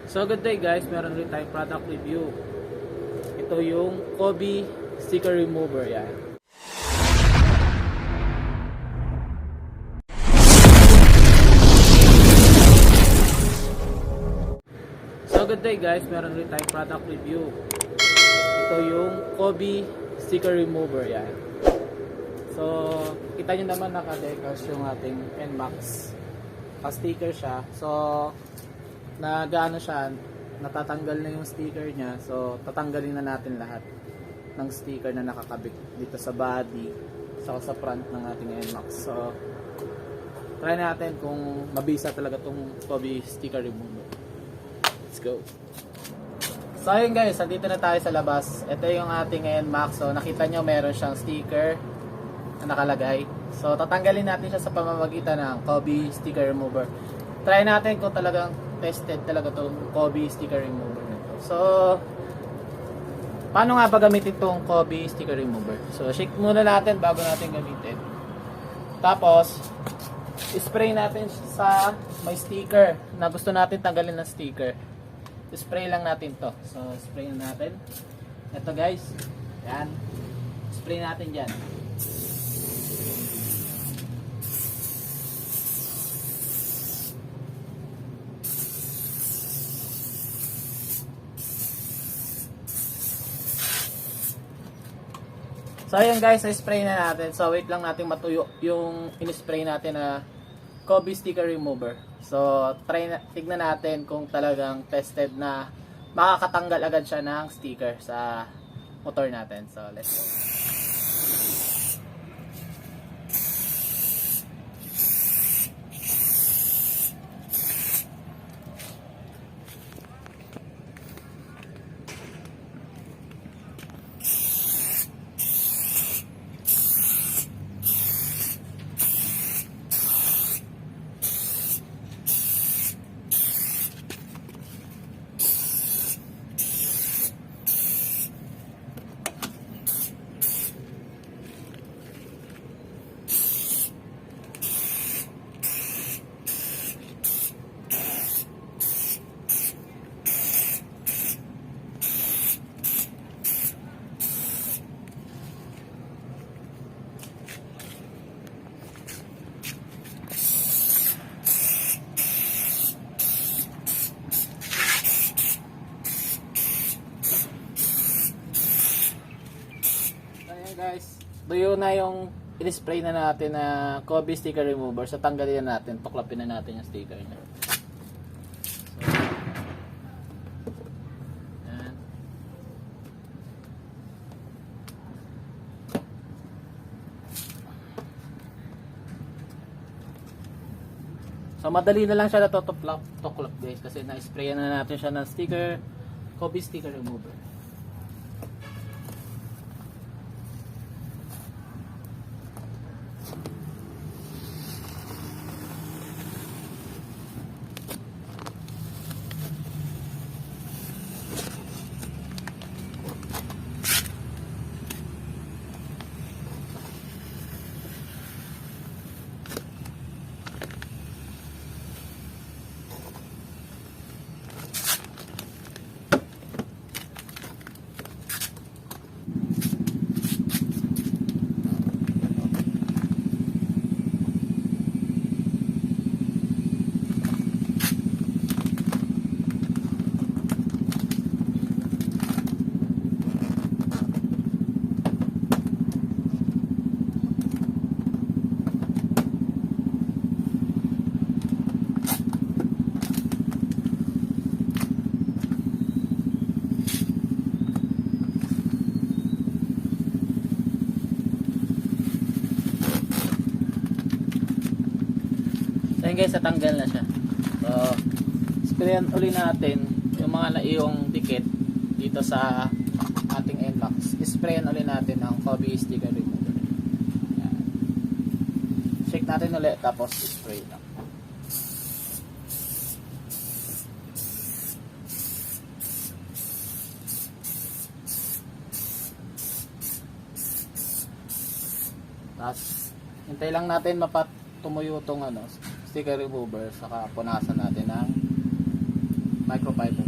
So good day guys, meron ulit tayong product review. Ito yung Kobe sticker remover yan. So good day guys, meron ulit tayong product review. Ito yung Kobe sticker remover yan. So kita nyo naman naka-decals yung ating NMAX. Pa-sticker siya. So nagaano siya, natatanggal na yung sticker niya. So tatanggalin na natin lahat ng sticker na nakakabit dito sa body saka sa front ng ating NMAX. So try natin kung mabisa talaga tong Kobe sticker remover. Let's go. So ayun guys, nandito na tayo sa labas. Ito yung ating NMAX. So nakita nyo meron siyang sticker na nakalagay. So tatanggalin natin siya sa pamamagitan ng Kobe sticker remover. Try natin kung talagang tested talaga itong Kobe sticker remover nito. So paano nga ba gamitin itong Kobe sticker remover? So shake muna natin bago natin gamitin. Tapos spray natin sa may sticker na gusto natin tanggalin ng sticker. Spray lang natin to. So spray na natin. Ito guys, yan. Spray natin dyan. So ayan guys, spray na natin. So wait lang natin matuyo yung in-spray natin na Kobe sticker remover. So tignan natin kung talagang tested na makakatanggal agad siya ng sticker sa motor natin. So let's go. Guys, tuyo na yung in-spray na natin na Kobe sticker remover. So tanggalin na natin, tuklapin na natin yung sticker niya. So madali na lang siya natutuklap guys kasi na-sprayan na natin siya ng sticker, Kobe sticker remover. Ayan guys, natanggal na siya. So, sprayan uli natin yung mga naiyong dikit dito sa ating NMAX. Sprayan uli natin ang Kobe sticker remover. Ayan. Shake natin ulit tapos spray lang. Tapos hintay lang natin tumuyo tong sticker remover, saka punasan natin ng microfiber.